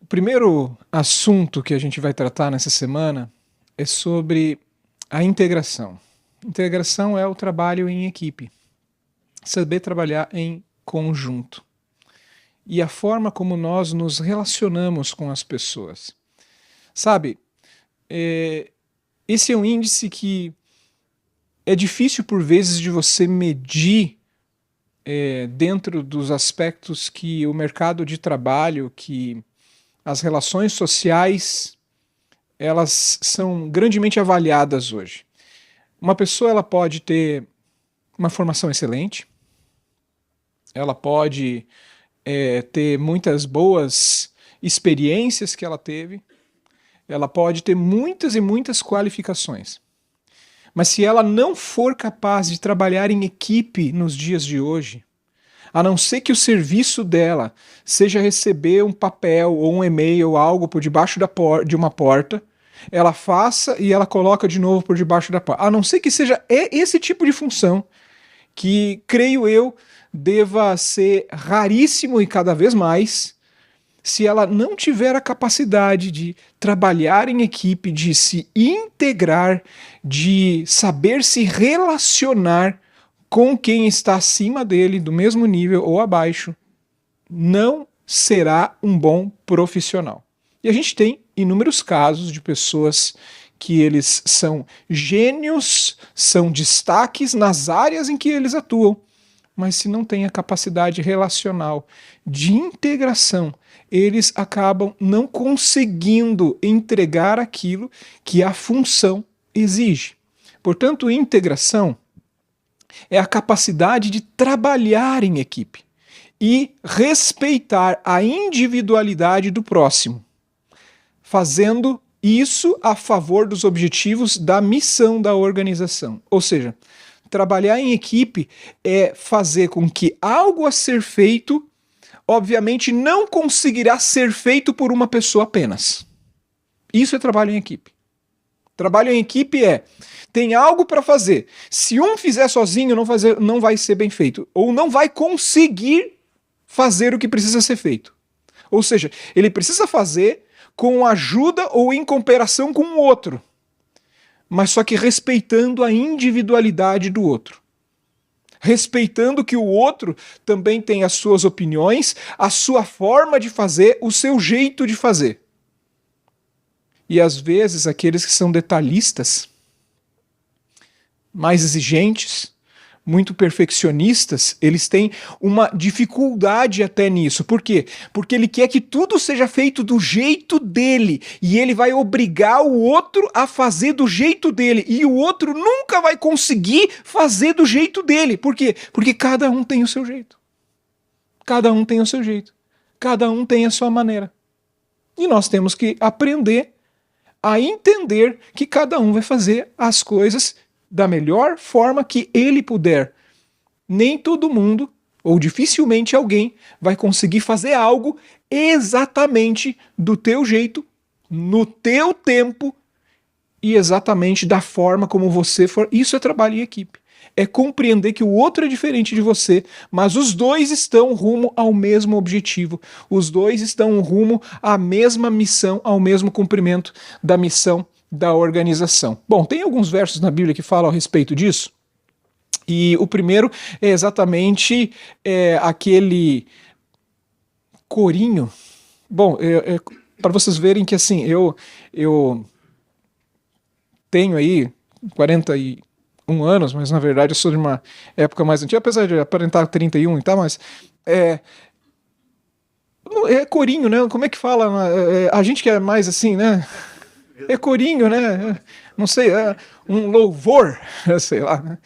O primeiro assunto que a gente vai tratar nessa semana é sobre a integração. Integração é o trabalho em equipe, saber trabalhar em conjunto e a forma como nós nos relacionamos com as pessoas. Sabe, esse é um índice que é difícil por vezes de você medir dentro dos aspectos que o mercado de trabalho, que as relações sociais, elas são grandemente avaliadas hoje. Uma pessoa ela pode ter uma formação excelente, ela pode ter muitas boas experiências que ela teve, ela pode ter muitas e muitas qualificações. Mas se ela não for capaz de trabalhar em equipe nos dias de hoje, a não ser que o serviço dela seja receber um papel ou um e-mail ou algo por debaixo de uma porta, ela faça e ela coloca de novo por debaixo da porta. A não ser que seja esse tipo de função, que creio eu deva ser raríssimo e cada vez mais, se ela não tiver a capacidade de trabalhar em equipe, de se integrar, de saber se relacionar com quem está acima dele, do mesmo nível ou abaixo, não será um bom profissional. E a gente tem inúmeros casos de pessoas que eles são gênios, são destaques nas áreas em que eles atuam, mas se não tem a capacidade relacional de integração, eles acabam não conseguindo entregar aquilo que a função exige. Portanto, integração é a capacidade de trabalhar em equipe e respeitar a individualidade do próximo, fazendo isso a favor dos objetivos da missão da organização. Ou seja, trabalhar em equipe é fazer com que algo a ser feito, obviamente, não conseguirá ser feito por uma pessoa apenas. Isso é trabalho em equipe. Trabalho em equipe tem algo para fazer. Se um fizer sozinho, não vai ser bem feito. Ou não vai conseguir fazer o que precisa ser feito. Ou seja, ele precisa fazer com ajuda ou em cooperação com o outro. Mas só que respeitando a individualidade do outro. Respeitando que o outro também tem as suas opiniões, a sua forma de fazer, o seu jeito de fazer. E às vezes aqueles que são detalhistas, mais exigentes, muito perfeccionistas, eles têm uma dificuldade até nisso. Por quê? Porque ele quer que tudo seja feito do jeito dele e ele vai obrigar o outro a fazer do jeito dele e o outro nunca vai conseguir fazer do jeito dele. Por quê? Porque cada um tem o seu jeito. Cada um tem o seu jeito. Cada um tem a sua maneira. E nós temos que aprender a entender que cada um vai fazer as coisas da melhor forma que ele puder. Nem todo mundo, ou dificilmente alguém, vai conseguir fazer algo exatamente do teu jeito, no teu tempo e exatamente da forma como você for. Isso é trabalho em equipe. É compreender que o outro é diferente de você, mas os dois estão rumo ao mesmo objetivo. Os dois estão rumo à mesma missão, ao mesmo cumprimento da missão da organização. Bom, tem alguns versos na Bíblia que falam a respeito disso. E o primeiro é exatamente aquele corinho. Bom, para vocês verem que assim, eu tenho aí 41 anos, mas na verdade eu sou de uma época mais antiga, apesar de aparentar 31 e tal, mas é corinho, né? Como é que fala? A gente que é mais assim, né? É corinho, né? Não sei, um louvor, sei lá, né?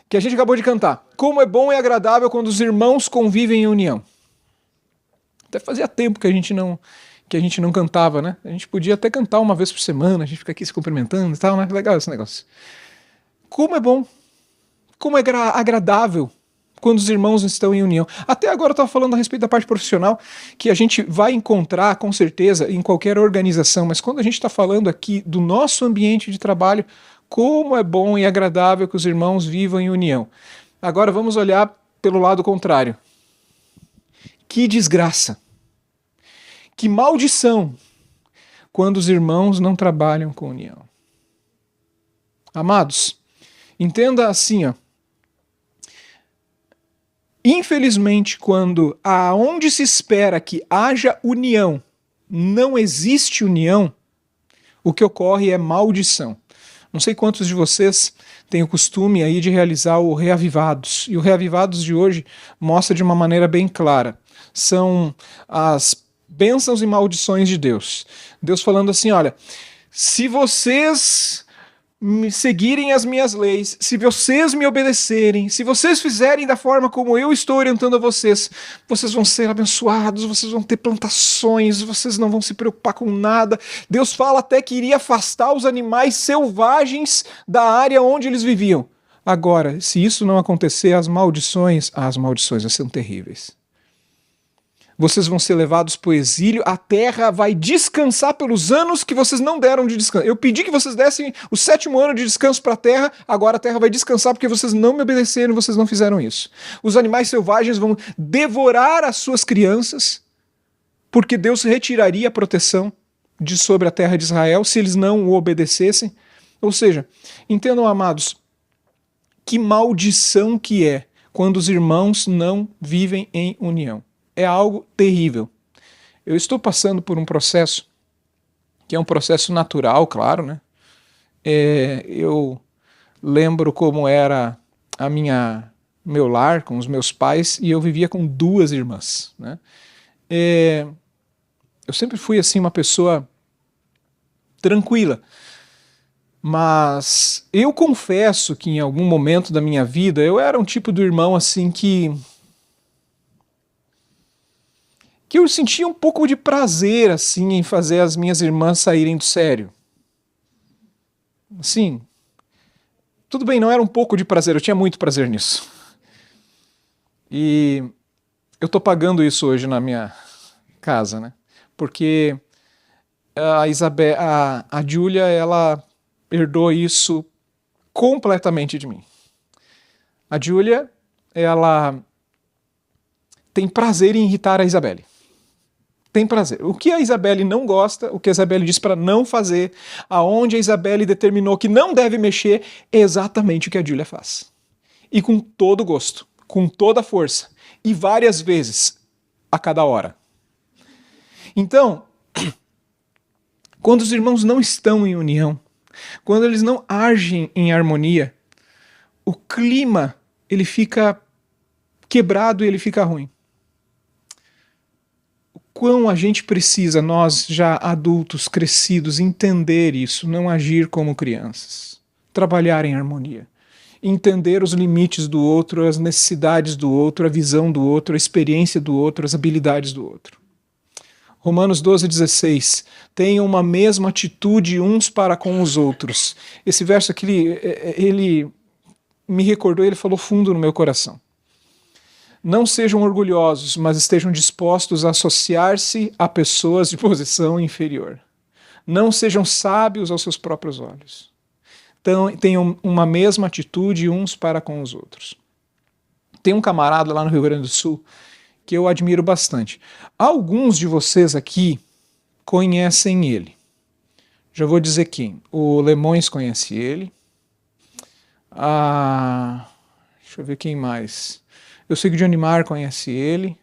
Que a gente acabou de cantar. Como é bom e agradável quando os irmãos convivem em união. Até fazia tempo que a gente não cantava, né? A gente podia até cantar uma vez por semana, a gente fica aqui se cumprimentando e tal, né? Legal esse negócio. Como é bom, como é agradável quando os irmãos estão em união. Até agora eu estava falando a respeito da parte profissional, que a gente vai encontrar, com certeza, em qualquer organização, mas quando a gente está falando aqui do nosso ambiente de trabalho, como é bom e agradável que os irmãos vivam em união. Agora vamos olhar pelo lado contrário. Que desgraça! Que maldição quando os irmãos não trabalham com união. Amados, entenda assim, ó. Infelizmente, quando aonde se espera que haja união, não existe união, o que ocorre é maldição. Não sei quantos de vocês têm o costume aí de realizar o Reavivados. E o Reavivados de hoje mostra de uma maneira bem clara. São as bênçãos e maldições de Deus. Deus falando assim, olha, se vocês me seguirem as minhas leis, se vocês me obedecerem, se vocês fizerem da forma como eu estou orientando a vocês, vocês vão ser abençoados, vocês vão ter plantações, vocês não vão se preocupar com nada. Deus fala até que iria afastar os animais selvagens da área onde eles viviam. Agora, se isso não acontecer, as maldições vão ser terríveis. Vocês vão ser levados para o exílio, a terra vai descansar pelos anos que vocês não deram de descanso. Eu pedi que vocês dessem o 7º ano de descanso para a terra, agora a terra vai descansar porque vocês não me obedeceram, vocês não fizeram isso. Os animais selvagens vão devorar as suas crianças, porque Deus retiraria a proteção de sobre a terra de Israel se eles não o obedecessem. Ou seja, entendam, amados, que maldição que é quando os irmãos não vivem em união. É algo terrível. Eu estou passando por um processo, que é um processo natural, claro, né? Eu lembro como era meu lar com os meus pais, e eu vivia com 2 irmãs, né? Eu sempre fui assim uma pessoa tranquila, mas eu confesso que em algum momento da minha vida eu era um tipo de irmão assim que eu sentia um pouco de prazer assim em fazer as minhas irmãs saírem do sério. Assim, tudo bem, não era um pouco de prazer, eu tinha muito prazer nisso. E eu tô pagando isso hoje na minha casa, né? Porque a Júlia, ela herdou isso completamente de mim. A Júlia, ela tem prazer em irritar a Isabelle. Tem prazer. O que a Isabelle não gosta, o que a Isabelle diz para não fazer, aonde a Isabelle determinou que não deve mexer, é exatamente o que a Júlia faz. E com todo gosto, com toda a força, e várias vezes, a cada hora. Então, quando os irmãos não estão em união, quando eles não agem em harmonia, o clima ele fica quebrado e ele fica ruim. Quão a gente precisa, nós já adultos, crescidos, entender isso, não agir como crianças, trabalhar em harmonia, entender os limites do outro, as necessidades do outro, a visão do outro, a experiência do outro, as habilidades do outro. Romanos 12,16, tenham uma mesma atitude uns para com os outros. Esse verso aqui, ele me recordou, ele falou fundo no meu coração. Não sejam orgulhosos, mas estejam dispostos a associar-se a pessoas de posição inferior. Não sejam sábios aos seus próprios olhos. Então, tenham uma mesma atitude uns para com os outros. Tem um camarada lá no Rio Grande do Sul que eu admiro bastante. Alguns de vocês aqui conhecem ele. Já vou dizer quem. O Lemões conhece ele. Deixa eu ver quem mais. Eu sei que o Johnny Marr conhece ele.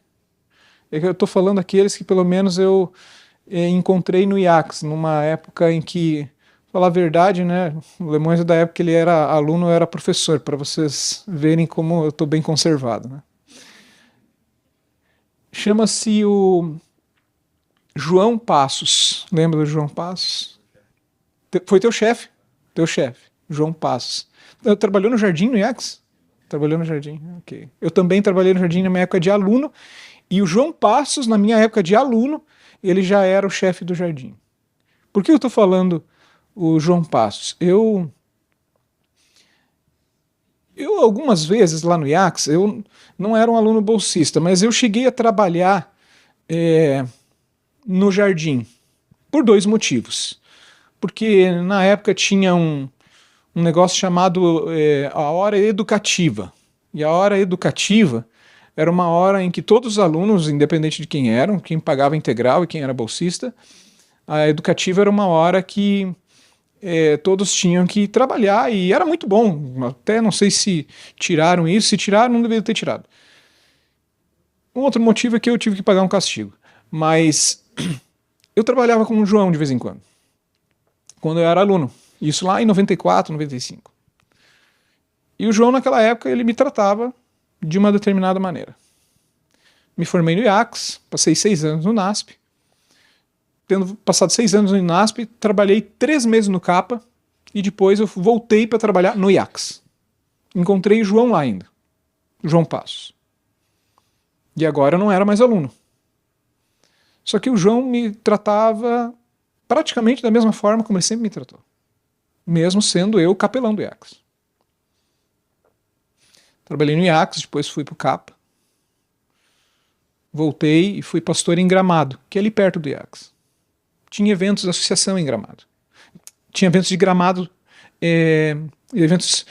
Eu estou falando aqueles que pelo menos eu encontrei no IACS, numa época em que, falar a verdade, né, o Lemões é da época que ele era aluno, eu era professor, para vocês verem como eu estou bem conservado. Né? Chama-se o João Passos. Lembra do João Passos? Foi teu chefe, João Passos. Trabalhou no Jardim, no IACS? Trabalhou no Jardim, ok. Eu também trabalhei no Jardim na minha época de aluno, e o João Passos, na minha época de aluno, ele já era o chefe do Jardim. Por que eu estou falando o João Passos? Eu algumas vezes lá no IACS, eu não era um aluno bolsista, mas eu cheguei a trabalhar no Jardim, por 2 motivos. Porque na época tinha um negócio chamado a hora educativa. E a hora educativa, Era uma hora em que todos os alunos, independente de quem eram, quem pagava integral e quem era bolsista, a educativa era uma hora que todos tinham que trabalhar e era muito bom. Até não sei se tiraram isso, se tiraram, não deveriam ter tirado. Um outro motivo é que eu tive que pagar um castigo. Mas eu trabalhava com o João de vez em quando eu era aluno. Isso lá em 94, 95. E o João, naquela época, ele me tratava de uma determinada maneira. Me formei no IACS, passei 6 anos no NASP. Tendo passado 6 anos no NASP, trabalhei 3 meses no CAPA e depois eu voltei para trabalhar no IACS. Encontrei o João lá ainda, o João Passos. E agora eu não era mais aluno. Só que o João me tratava praticamente da mesma forma como ele sempre me tratou. Mesmo sendo eu capelão do IACS. Trabalhei no IACS, depois fui para o CAPA. Voltei e fui pastor em Gramado, que é ali perto do IACS. Tinha eventos da associação em Gramado. Tinha eventos de Gramado, eventos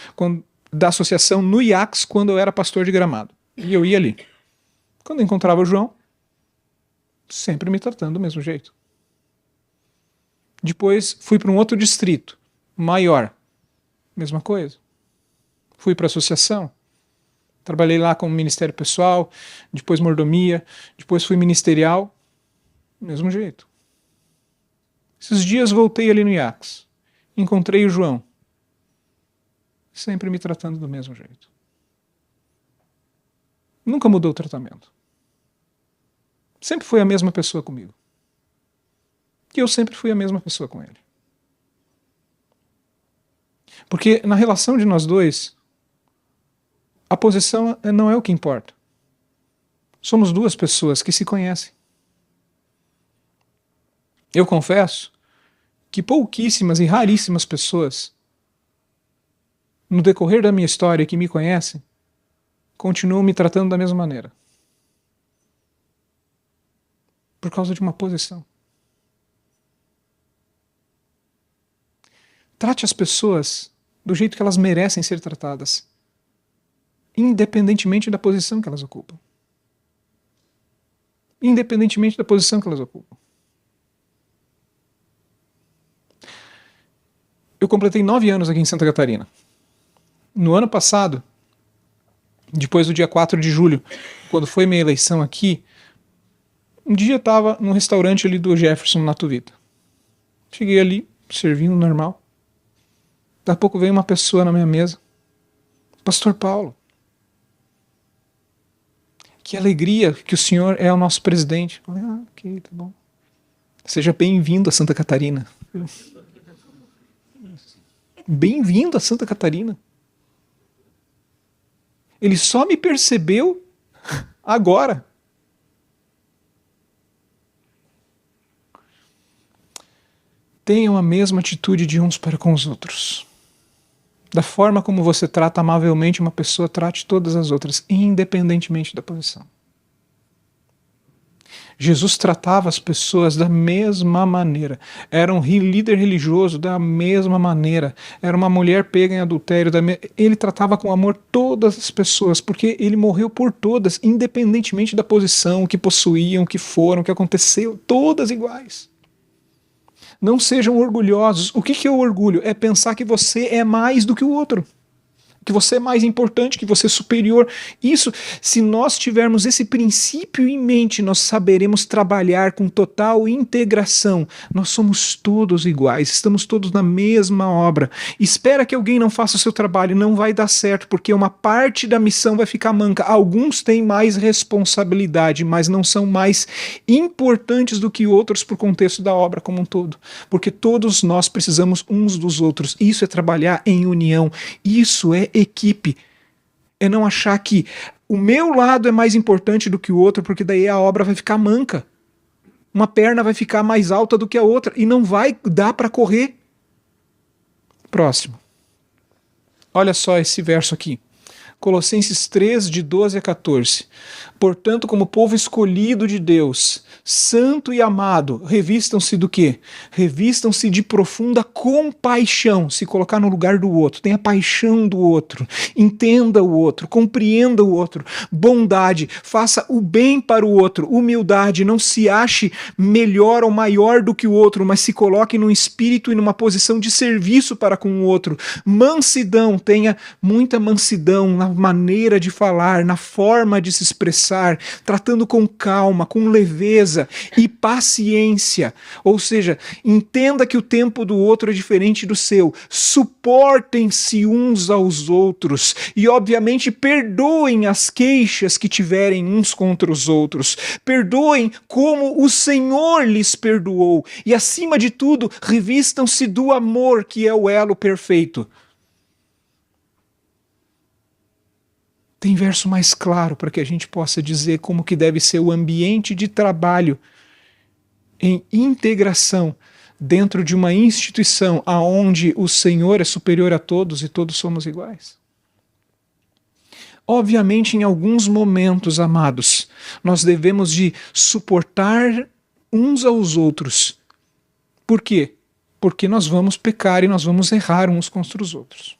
da associação no IACS quando eu era pastor de Gramado. E eu ia ali. Quando eu encontrava o João, sempre me tratando do mesmo jeito. Depois fui para um outro distrito, maior. Mesma coisa. Fui para a associação. Trabalhei lá como ministério pessoal, depois mordomia, depois fui ministerial. Mesmo jeito. Esses dias voltei ali no IACS. Encontrei o João. Sempre me tratando do mesmo jeito. Nunca mudou o tratamento. Sempre foi a mesma pessoa comigo. E eu sempre fui a mesma pessoa com ele. Porque na relação de nós dois, a posição não é o que importa. Somos duas pessoas que se conhecem. Eu confesso que pouquíssimas e raríssimas pessoas, no decorrer da minha história que me conhecem, continuam me tratando da mesma maneira. Por causa de uma posição. Trate as pessoas do jeito que elas merecem ser tratadas, independentemente da posição que elas ocupam. Independentemente da posição que elas ocupam. Eu completei 9 anos aqui em Santa Catarina. No ano passado, depois do dia 4 de julho, quando foi minha eleição aqui, um dia eu estava num restaurante ali do Jefferson na Tuvita. Cheguei ali, servindo normal. Daqui a pouco veio uma pessoa na minha mesa. Pastor Paulo. Que alegria que o senhor é o nosso presidente. Eu falei, ok, tá bom. Seja bem-vindo a Santa Catarina. Bem-vindo a Santa Catarina. Ele só me percebeu agora. Tenham a mesma atitude de uns para com os outros. Da forma como você trata amavelmente uma pessoa, trate todas as outras, independentemente da posição. Jesus tratava as pessoas da mesma maneira. Era um líder religioso da mesma maneira. Era uma mulher pega em adultério. Ele tratava com amor todas as pessoas, porque ele morreu por todas, independentemente da posição, o que possuíam, o que foram, o que aconteceu, todas iguais. Não sejam orgulhosos. O que é o orgulho? É pensar que você é mais do que o outro. Que você é mais importante, que você é superior. Isso, se nós tivermos esse princípio em mente, nós saberemos trabalhar com total integração. Nós somos todos iguais, estamos todos na mesma obra. Espera que alguém não faça o seu trabalho, não vai dar certo, porque uma parte da missão vai ficar manca. Alguns têm mais responsabilidade, mas não são mais importantes do que outros por contexto da obra como um todo. Porque todos nós precisamos uns dos outros. Isso é trabalhar em união. Isso é equipe. É não achar que o meu lado é mais importante do que o outro, porque daí a obra vai ficar manca. Uma perna vai ficar mais alta do que a outra e não vai dar para correr. Próximo. Olha só esse verso aqui. Colossenses 3, de 12 a 14. Portanto, como povo escolhido de Deus, santo e amado, revistam-se do quê? Revistam-se de profunda compaixão, se colocar no lugar do outro, tenha paixão do outro, entenda o outro, compreenda o outro, bondade, faça o bem para o outro, humildade, não se ache melhor ou maior do que o outro, mas se coloque num espírito e numa posição de serviço para com o outro. Mansidão, tenha muita mansidão na maneira de falar, na forma de se expressar, tratando com calma, com leveza e paciência. Ou seja, entenda que o tempo do outro é diferente do seu. Suportem-se uns aos outros e, obviamente, perdoem as queixas que tiverem uns contra os outros. Perdoem como o Senhor lhes perdoou. E, acima de tudo, revistam-se do amor, que é o elo perfeito. Tem verso mais claro para que a gente possa dizer como que deve ser o ambiente de trabalho em integração dentro de uma instituição aonde o Senhor é superior a todos e todos somos iguais? Obviamente, em alguns momentos, amados, nós devemos de suportar uns aos outros. Por quê? Porque nós vamos pecar e nós vamos errar uns contra os outros.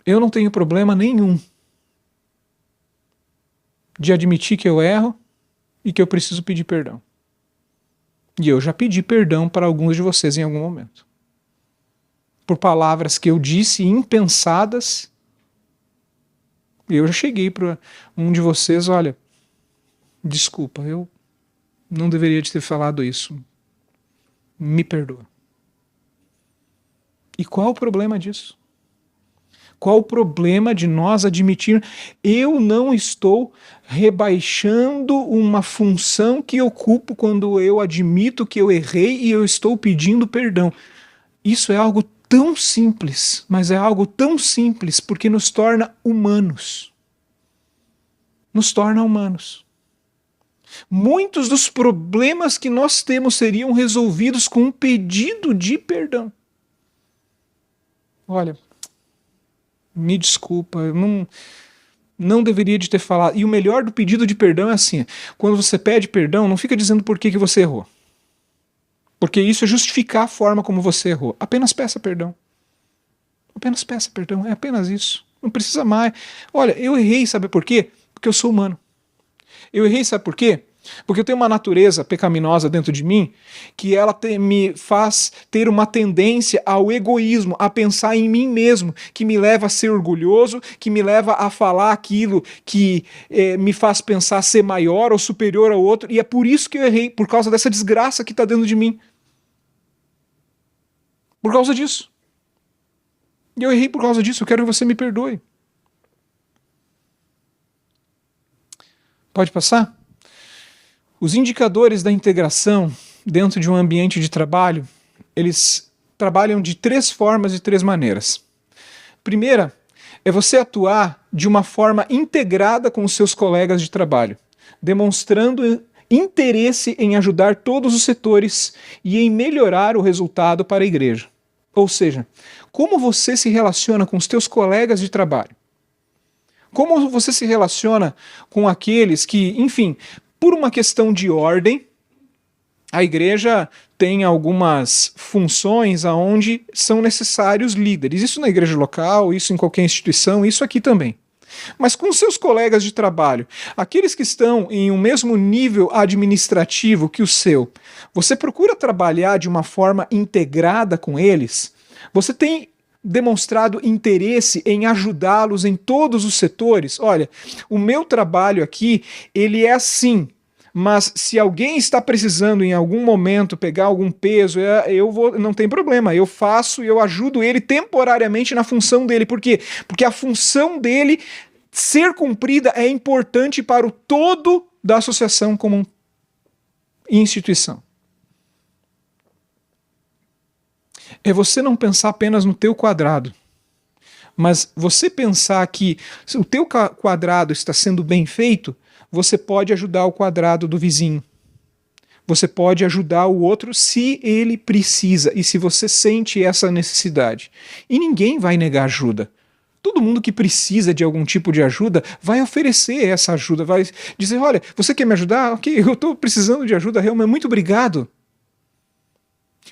Eu não tenho problema nenhum de admitir que eu erro e que eu preciso pedir perdão. E eu já pedi perdão para alguns de vocês em algum momento. Por palavras que eu disse impensadas, eu já cheguei para um de vocês, olha, desculpa, eu não deveria ter falado isso. Me perdoa. E qual o problema disso? Qual o problema de nós admitir, eu não estou rebaixando uma função que ocupo quando eu admito que eu errei e eu estou pedindo perdão. Isso é algo tão simples, mas é algo tão simples porque nos torna humanos. Nos torna humanos. Muitos dos problemas que nós temos seriam resolvidos com um pedido de perdão. Olha, me desculpa, eu não deveria de ter falado. E o melhor do pedido de perdão é assim, quando você pede perdão, não fica dizendo por que você errou. Porque isso é justificar a forma como você errou. Apenas peça perdão. Apenas peça perdão, é apenas isso. Não precisa mais. Olha, eu errei, sabe por quê? Porque eu sou humano. Eu errei, sabe por quê? Porque eu tenho uma natureza pecaminosa dentro de mim que ela me faz ter uma tendência ao egoísmo, a pensar em mim mesmo, que me leva a ser orgulhoso, que me leva a falar aquilo que me faz pensar ser maior ou superior ao outro, e é por isso que eu errei, por causa dessa desgraça que está dentro de mim. Por causa disso. E eu errei por causa disso, eu quero que você me perdoe. Pode passar? Os indicadores da integração dentro de um ambiente de trabalho, eles trabalham de 3 formas e 3 maneiras. Primeira, é você atuar de uma forma integrada com os seus colegas de trabalho, demonstrando interesse em ajudar todos os setores e em melhorar o resultado para a igreja. Ou seja, como você se relaciona com os teus colegas de trabalho? Como você se relaciona com aqueles que, enfim, por uma questão de ordem, a igreja tem algumas funções onde são necessários líderes. Isso na igreja local, isso em qualquer instituição, isso aqui também. Mas com seus colegas de trabalho, aqueles que estão em um mesmo nível administrativo que o seu, você procura trabalhar de uma forma integrada com eles? Você tem demonstrado interesse em ajudá-los em todos os setores? Olha, o meu trabalho aqui, ele é assim, mas se alguém está precisando em algum momento pegar algum peso, não tem problema, eu faço e eu ajudo ele temporariamente na função dele. Por quê? Porque a função dele ser cumprida é importante para o todo da associação como instituição. É você não pensar apenas no teu quadrado, mas você pensar que se o teu quadrado está sendo bem feito, você pode ajudar o quadrado do vizinho. Você pode ajudar o outro se ele precisa e se você sente essa necessidade. E ninguém vai negar ajuda. Todo mundo que precisa de algum tipo de ajuda vai oferecer essa ajuda, vai dizer, olha, você quer me ajudar? Ok, eu estou precisando de ajuda realmente, muito obrigado.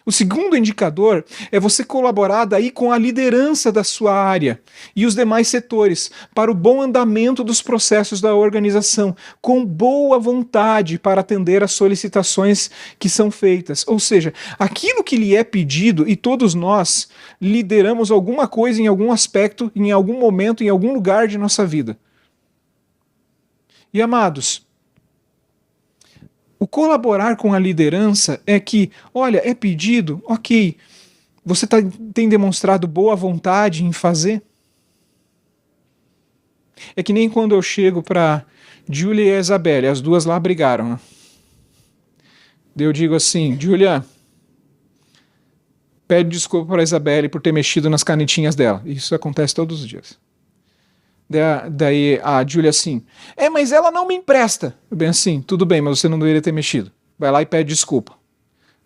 O segundo indicador é você colaborar daí com a liderança da sua área e os demais setores para o bom andamento dos processos da organização, com boa vontade para atender às solicitações que são feitas. Ou seja, aquilo que lhe é pedido, e todos nós lideramos alguma coisa em algum aspecto, em algum momento, em algum lugar de nossa vida. E amados, o colaborar com a liderança é que, olha, é pedido, ok, você tem demonstrado boa vontade em fazer? É que nem quando eu chego para Júlia e a Isabelle, as duas lá brigaram. Né? Eu digo assim, Júlia, pede desculpa para a Isabelle por ter mexido nas canetinhas dela. Isso acontece todos os dias. Daí a Júlia assim, mas ela não me empresta. Bem assim, tudo bem, mas você não deveria ter mexido. Vai lá e pede desculpa.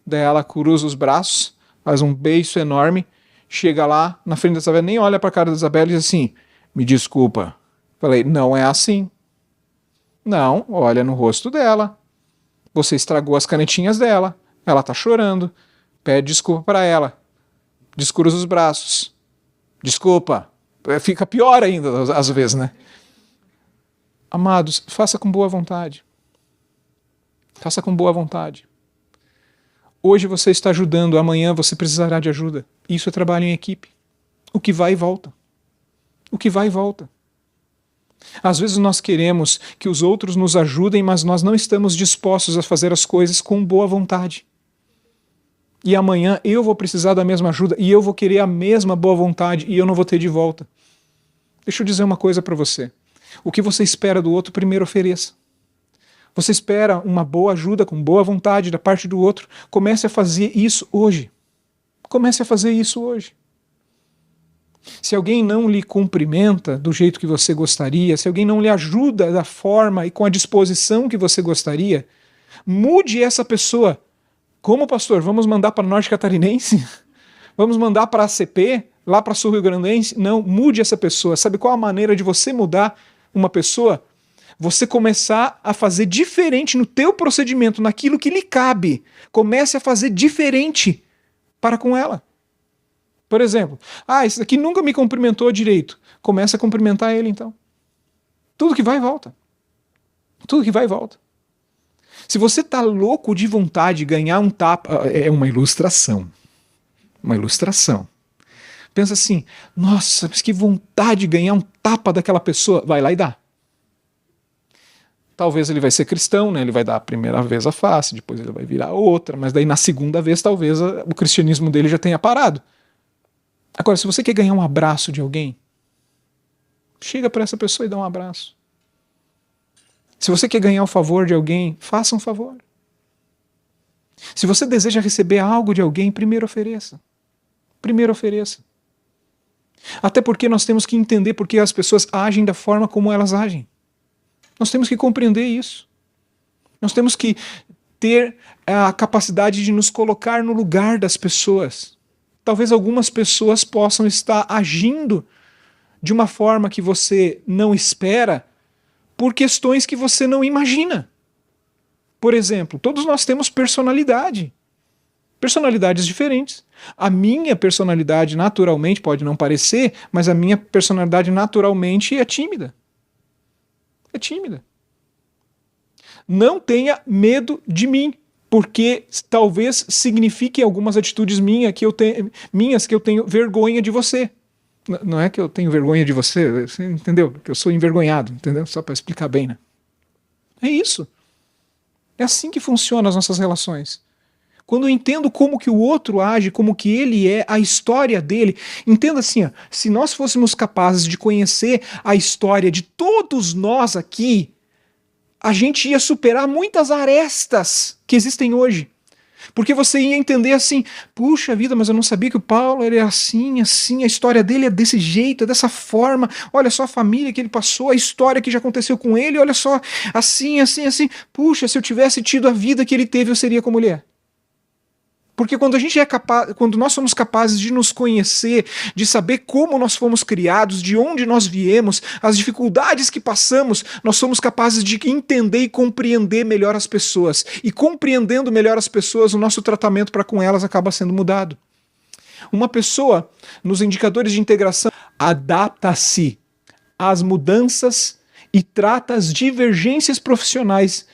Daí ela cruza os braços, faz um beiço enorme, chega lá na frente da Isabelle, nem olha para a cara da Isabelle e diz assim, me desculpa. Falei, não é assim. Não, olha no rosto dela. Você estragou as canetinhas dela. Ela tá chorando. Pede desculpa para ela. Descruza os braços. Desculpa. Fica pior ainda, às vezes, né? Amados, faça com boa vontade. Faça com boa vontade. Hoje você está ajudando, amanhã você precisará de ajuda. Isso é trabalho em equipe. O que vai e volta. O que vai e volta. Às vezes nós queremos que os outros nos ajudem, mas nós não estamos dispostos a fazer as coisas com boa vontade. E amanhã eu vou precisar da mesma ajuda e eu vou querer a mesma boa vontade e eu não vou ter de volta. Deixa eu dizer uma coisa para você. O que você espera do outro, primeiro ofereça. Você espera uma boa ajuda, com boa vontade da parte do outro. Comece a fazer isso hoje. Comece a fazer isso hoje. Se alguém não lhe cumprimenta do jeito que você gostaria, se alguém não lhe ajuda da forma e com a disposição que você gostaria, mude essa pessoa. Como, pastor? Vamos mandar para Norte Catarinense? Vamos mandar para a ACP? Lá para Sul Rio Grandense? Não, mude essa pessoa. Sabe qual a maneira de você mudar uma pessoa? Você começar a fazer diferente no teu procedimento, naquilo que lhe cabe. Comece a fazer diferente para com ela. Por exemplo, esse daqui nunca me cumprimentou direito. Comece a cumprimentar ele então. Tudo que vai e volta. Tudo que vai e volta. Se você está louco de vontade de ganhar um tapa, é uma ilustração. Uma ilustração. Pensa assim, nossa, mas que vontade de ganhar um tapa daquela pessoa. Vai lá e dá. Talvez ele vai ser cristão, né? Ele vai dar a primeira vez a face, depois ele vai virar outra, mas daí na segunda vez talvez o cristianismo dele já tenha parado. Agora, se você quer ganhar um abraço de alguém, chega para essa pessoa e dá um abraço. Se você quer ganhar o favor de alguém, faça um favor. Se você deseja receber algo de alguém, primeiro ofereça. Primeiro ofereça. Até porque nós temos que entender por que as pessoas agem da forma como elas agem. Nós temos que compreender isso. Nós temos que ter a capacidade de nos colocar no lugar das pessoas. Talvez algumas pessoas possam estar agindo de uma forma que você não espera por questões que você não imagina. Por exemplo, todos nós temos personalidade. Personalidades diferentes. A minha personalidade naturalmente pode não parecer, mas a minha personalidade naturalmente é tímida. É tímida. Não tenha medo de mim, porque talvez signifique algumas atitudes minhas que eu tenho vergonha de você. Não é que eu tenho vergonha de você, entendeu? Que eu sou envergonhado, entendeu? Só para explicar bem, né? É isso. É assim que funcionam as nossas relações. Quando eu entendo como que o outro age, como que ele é, a história dele, entenda assim, se nós fôssemos capazes de conhecer a história de todos nós aqui, a gente ia superar muitas arestas que existem hoje. Porque você ia entender assim, puxa vida, mas eu não sabia que o Paulo era assim, assim, a história dele é desse jeito, é dessa forma, olha só a família que ele passou, a história que já aconteceu com ele, olha só, assim, assim, assim, puxa, se eu tivesse tido a vida que ele teve, eu seria como ele é. Porque quando a gente é capaz, quando nós somos capazes de nos conhecer, de saber como nós fomos criados, de onde nós viemos, as dificuldades que passamos, nós somos capazes de entender e compreender melhor as pessoas. E compreendendo melhor as pessoas, o nosso tratamento para com elas acaba sendo mudado. Uma pessoa, nos indicadores de integração, adapta-se às mudanças e trata as divergências profissionais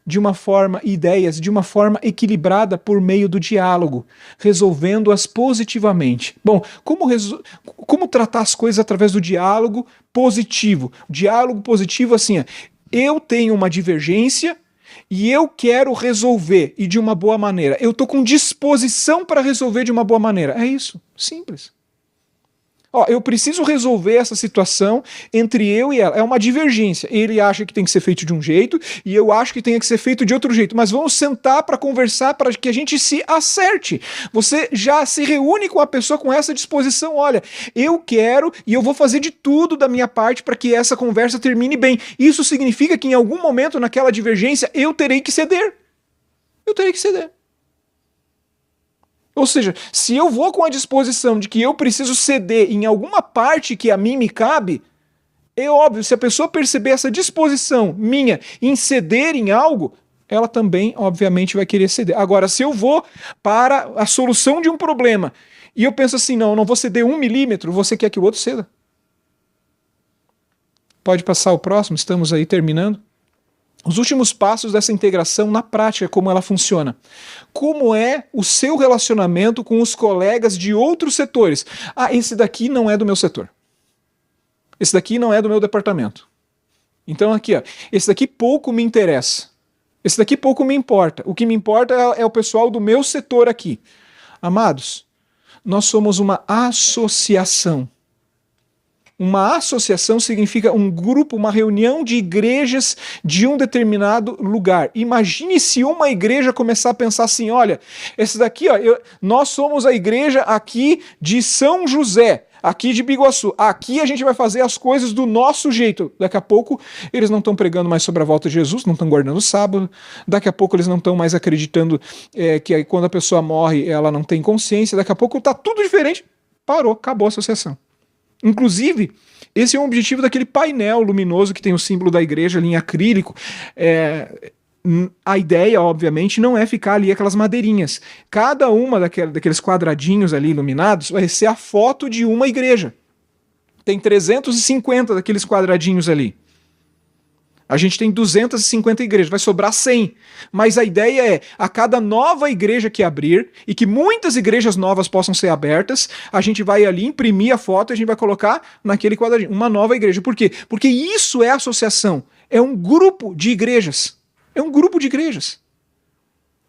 de uma forma, ideias, de uma forma equilibrada por meio do diálogo, resolvendo-as positivamente. Bom, como tratar as coisas através do diálogo positivo? Diálogo positivo assim, eu tenho uma divergência e eu quero resolver, e de uma boa maneira. Eu estou com disposição para resolver de uma boa maneira. É isso, simples. Eu preciso resolver essa situação entre eu e ela. É uma divergência. Ele acha que tem que ser feito de um jeito e eu acho que tem que ser feito de outro jeito. Mas vamos sentar para conversar para que a gente se acerte. Você já se reúne com a pessoa com essa disposição. Olha, eu quero e eu vou fazer de tudo da minha parte para que essa conversa termine bem. Isso significa que em algum momento naquela divergência eu terei que ceder. Eu terei que ceder. Ou seja, se eu vou com a disposição de que eu preciso ceder em alguma parte que a mim me cabe, é óbvio, se a pessoa perceber essa disposição minha em ceder em algo, ela também, obviamente, vai querer ceder. Agora, se eu vou para a solução de um problema e eu penso assim, não vou ceder 1 milímetro, você quer que o outro ceda? Pode passar o próximo, estamos aí terminando. Os últimos passos dessa integração na prática, como ela funciona. Como é o seu relacionamento com os colegas de outros setores? Esse daqui não é do meu setor. Esse daqui não é do meu departamento. Então aqui, esse daqui pouco me interessa. Esse daqui pouco me importa. O que me importa é o pessoal do meu setor aqui. Amados, nós somos uma associação. Uma associação significa um grupo, uma reunião de igrejas de um determinado lugar. Imagine se uma igreja começar a pensar assim, olha, esse daqui, nós somos a igreja aqui de São José, aqui de Biguaçu. Aqui a gente vai fazer as coisas do nosso jeito. Daqui a pouco eles não estão pregando mais sobre a volta de Jesus, não estão guardando o sábado. Daqui a pouco eles não estão mais acreditando que quando a pessoa morre ela não tem consciência. Daqui a pouco está tudo diferente. Parou, acabou a associação. Inclusive, esse é o objetivo daquele painel luminoso que tem o símbolo da igreja ali em acrílico. A ideia, obviamente, não é ficar ali aquelas madeirinhas. Cada uma daqueles quadradinhos ali iluminados vai ser a foto de uma igreja. Tem 350 daqueles quadradinhos ali. A gente tem 250 igrejas, vai sobrar 100. Mas a ideia é, a cada nova igreja que abrir, e que muitas igrejas novas possam ser abertas, a gente vai ali imprimir a foto e a gente vai colocar naquele quadradinho. Uma nova igreja. Por quê? Porque isso é associação. É um grupo de igrejas. É um grupo de igrejas.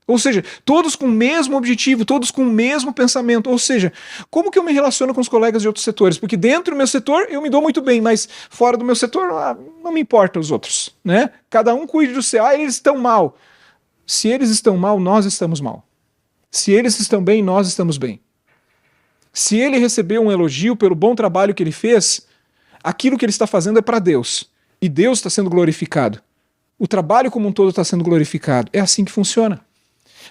Ou seja, todos com o mesmo objetivo, todos com o mesmo pensamento. Ou seja, como que eu me relaciono com os colegas de outros setores? Porque dentro do meu setor eu me dou muito bem, mas fora do meu setor não me importa os outros, né? Cada um cuide do seu. Eles estão mal. Se eles estão mal, nós estamos mal. Se eles estão bem, nós estamos bem. Se ele recebeu um elogio pelo bom trabalho que ele fez, aquilo que ele está fazendo é para Deus. E Deus está sendo glorificado. O trabalho como um todo está sendo glorificado. É assim que funciona.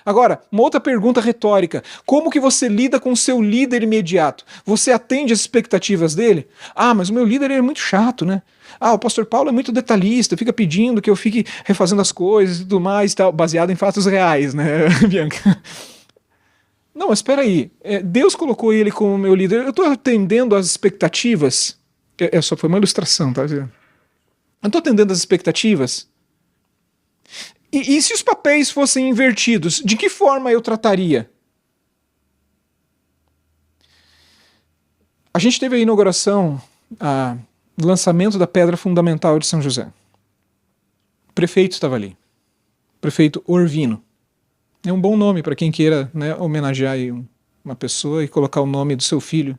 Agora, uma outra pergunta retórica. Como que você lida com o seu líder imediato? Você atende às expectativas dele? Mas o meu líder é muito chato, né? O pastor Paulo é muito detalhista, fica pedindo que eu fique refazendo as coisas e tudo mais, tal, baseado em fatos reais, né, Bianca? Não, mas espera aí. Deus colocou ele como meu líder. Eu estou atendendo às expectativas? Só foi uma ilustração, tá? Eu estou atendendo às expectativas? E se os papéis fossem invertidos, de que forma eu trataria? A gente teve a inauguração, o lançamento da Pedra Fundamental de São José. O prefeito estava ali. O prefeito Orvino. É um bom nome para quem queira, né, homenagear aí uma pessoa e colocar o nome do seu filho,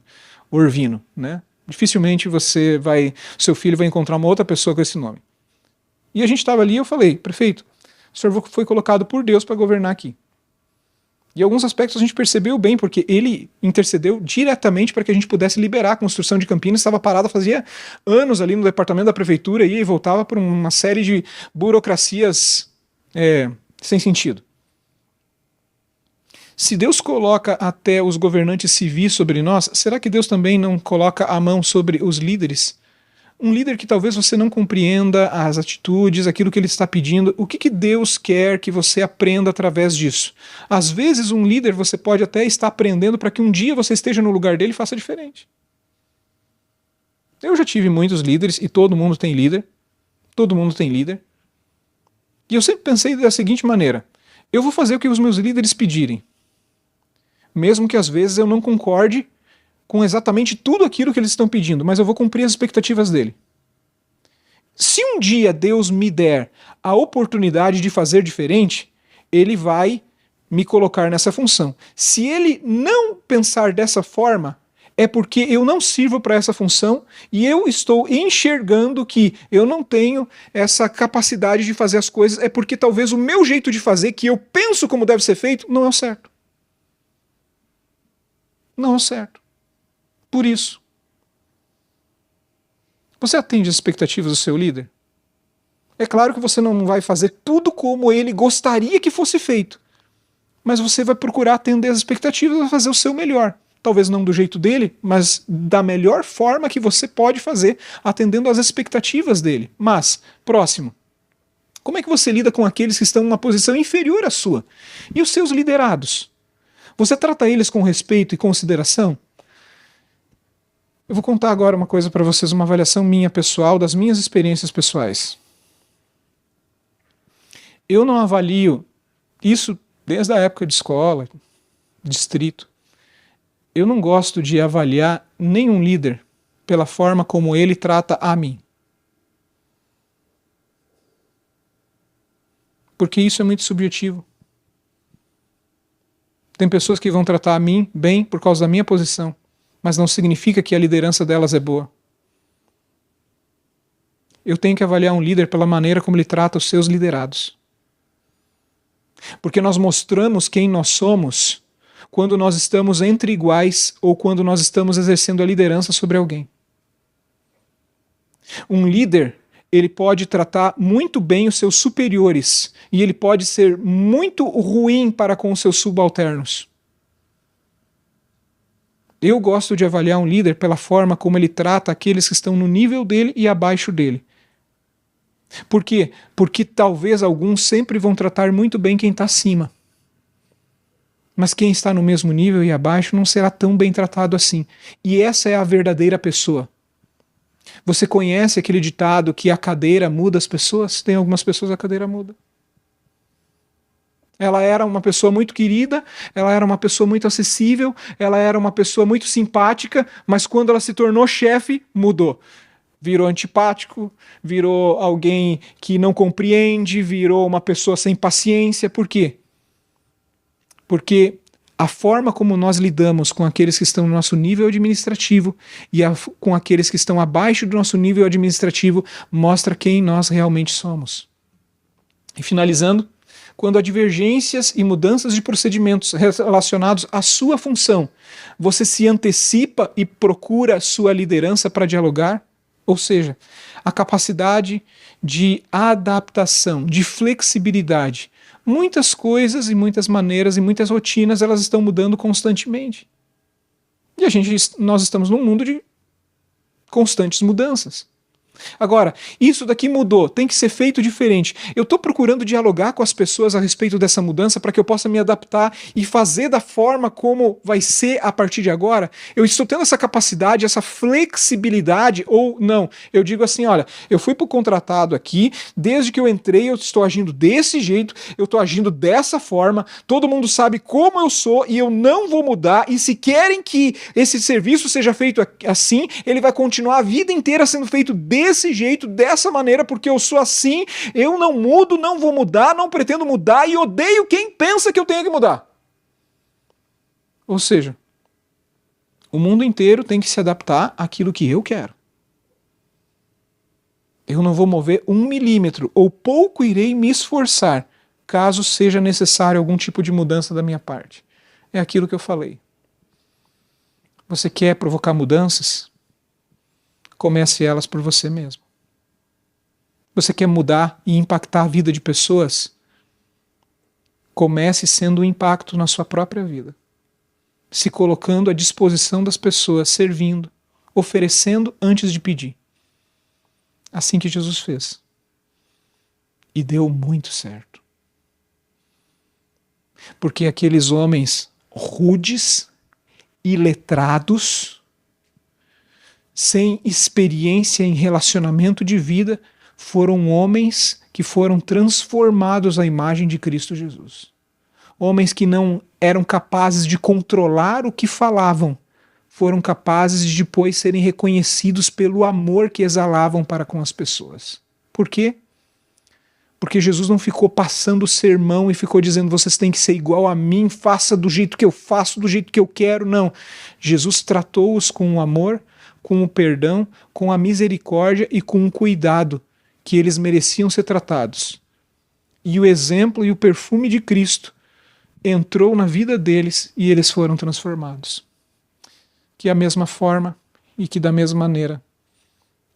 Orvino, né? Dificilmente seu filho vai encontrar uma outra pessoa com esse nome. E a gente estava ali e eu falei, prefeito, o senhor foi colocado por Deus para governar aqui. E alguns aspectos a gente percebeu bem, porque ele intercedeu diretamente para que a gente pudesse liberar a construção de Campinas. Estava parada fazia anos ali no departamento da prefeitura e voltava por uma série de burocracias sem sentido. Se Deus coloca até os governantes civis sobre nós, será que Deus também não coloca a mão sobre os líderes? Um líder que talvez você não compreenda as atitudes, aquilo que ele está pedindo, o que Deus quer que você aprenda através disso? Às vezes, um líder você pode até estar aprendendo para que um dia você esteja no lugar dele e faça diferente. Eu já tive muitos líderes e todo mundo tem líder. Todo mundo tem líder. E eu sempre pensei da seguinte maneira: eu vou fazer o que os meus líderes pedirem. Mesmo que às vezes eu não concorde com exatamente tudo aquilo que eles estão pedindo, mas eu vou cumprir as expectativas dele. Se um dia Deus me der a oportunidade de fazer diferente, ele vai me colocar nessa função. Se ele não pensar dessa forma, é porque eu não sirvo para essa função e eu estou enxergando que eu não tenho essa capacidade de fazer as coisas, é porque talvez o meu jeito de fazer, que eu penso como deve ser feito, não é o certo. Não é o certo. Por isso, você atende às expectativas do seu líder? É claro que você não vai fazer tudo como ele gostaria que fosse feito, mas você vai procurar atender às expectativas e fazer o seu melhor. Talvez não do jeito dele, mas da melhor forma que você pode fazer, atendendo às expectativas dele. Mas, próximo, como é que você lida com aqueles que estão em uma posição inferior à sua? E os seus liderados? Você trata eles com respeito e consideração? Eu vou contar agora uma coisa para vocês, uma avaliação minha pessoal, das minhas experiências pessoais. Eu não avalio isso desde a época de escola, distrito. Eu não gosto de avaliar nenhum líder pela forma como ele trata a mim. Porque isso é muito subjetivo. Tem pessoas que vão tratar a mim bem por causa da minha posição, mas não significa que a liderança delas é boa. Eu tenho que avaliar um líder pela maneira como ele trata os seus liderados. Porque nós mostramos quem nós somos quando nós estamos entre iguais ou quando nós estamos exercendo a liderança sobre alguém. Um líder, ele pode tratar muito bem os seus superiores e ele pode ser muito ruim para com os seus subalternos. Eu gosto de avaliar um líder pela forma como ele trata aqueles que estão no nível dele e abaixo dele. Por quê? Porque talvez alguns sempre vão tratar muito bem quem está acima. Mas quem está no mesmo nível e abaixo não será tão bem tratado assim. E essa é a verdadeira pessoa. Você conhece aquele ditado que a cadeira muda as pessoas? Tem algumas pessoas a cadeira muda. Ela era uma pessoa muito querida, ela era uma pessoa muito acessível, ela era uma pessoa muito simpática, mas quando ela se tornou chefe, mudou. Virou antipático, virou alguém que não compreende, virou uma pessoa sem paciência. Por quê? Porque a forma como nós lidamos com aqueles que estão no nosso nível administrativo e com aqueles que estão abaixo do nosso nível administrativo mostra quem nós realmente somos. E finalizando, quando há divergências e mudanças de procedimentos relacionados à sua função, você se antecipa e procura sua liderança para dialogar? Ou seja, a capacidade de adaptação, de flexibilidade. Muitas coisas e muitas maneiras e muitas rotinas elas estão mudando constantemente. E nós estamos num mundo de constantes mudanças. Agora, isso daqui mudou, tem que ser feito diferente. Eu estou procurando dialogar com as pessoas a respeito dessa mudança para que eu possa me adaptar e fazer da forma como vai ser a partir de agora. Eu estou tendo essa capacidade, essa flexibilidade ou não. Eu digo assim, olha, eu fui para o contratado aqui, desde que eu entrei eu estou agindo desse jeito, eu estou agindo dessa forma, todo mundo sabe como eu sou e eu não vou mudar e se querem que esse serviço seja feito assim, ele vai continuar a vida inteira sendo feito desse jeito, dessa maneira, porque eu sou assim, eu não mudo, não vou mudar, não pretendo mudar e odeio quem pensa que eu tenho que mudar. Ou seja, o mundo inteiro tem que se adaptar àquilo que eu quero. Eu não vou mover 1 milímetro, ou pouco irei me esforçar, caso seja necessário algum tipo de mudança da minha parte. É aquilo que eu falei. Você quer provocar mudanças? Comece elas por você mesmo. Você quer mudar e impactar a vida de pessoas? comece sendo um impacto na sua própria vida, se colocando à disposição das pessoas, servindo, oferecendo antes de pedir. Assim que Jesus fez. E deu muito certo. Porque aqueles homens rudes, iletrados, sem experiência em relacionamento de vida, foram homens que foram transformados à imagem de Cristo Jesus. Homens que não eram capazes de controlar o que falavam, foram capazes de depois serem reconhecidos pelo amor que exalavam para com as pessoas. Por quê? Porque Jesus não ficou passando sermão e ficou dizendo vocês têm que ser igual a mim, faça do jeito que eu faço, do jeito que eu quero. Não. Jesus tratou-os com o amor, com o perdão, com a misericórdia e com o cuidado que eles mereciam ser tratados. E o exemplo e o perfume de Cristo entrou na vida deles e eles foram transformados. Que da mesma forma e que da mesma maneira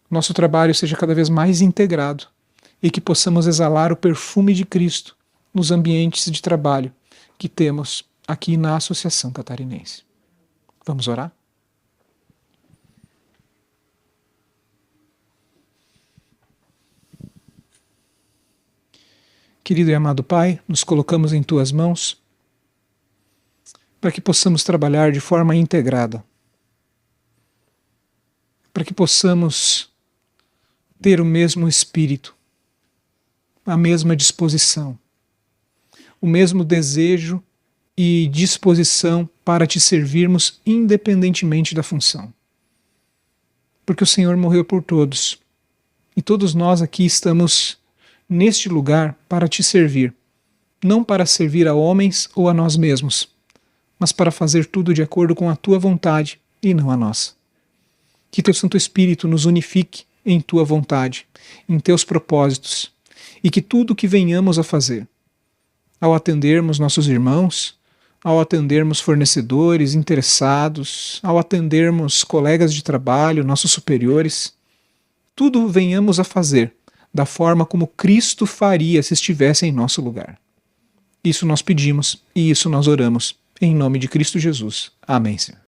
nosso trabalho seja cada vez mais integrado e que possamos exalar o perfume de Cristo nos ambientes de trabalho que temos aqui na Associação Catarinense. Vamos orar? Querido e amado Pai, nos colocamos em Tuas mãos para que possamos trabalhar de forma integrada, para que possamos ter o mesmo espírito, a mesma disposição, o mesmo desejo e disposição para Te servirmos independentemente da função. Porque o Senhor morreu por todos e todos nós aqui estamos neste lugar para Te servir, não para servir a homens ou a nós mesmos, mas para fazer tudo de acordo com a Tua vontade e não a nossa. Que Teu Santo Espírito nos unifique em Tua vontade, em Teus propósitos, e que tudo o que venhamos a fazer, ao atendermos nossos irmãos, ao atendermos fornecedores, interessados, ao atendermos colegas de trabalho, nossos superiores, tudo venhamos a fazer da forma como Cristo faria se estivesse em nosso lugar. Isso nós pedimos e isso nós oramos, em nome de Cristo Jesus. Amém, Senhor.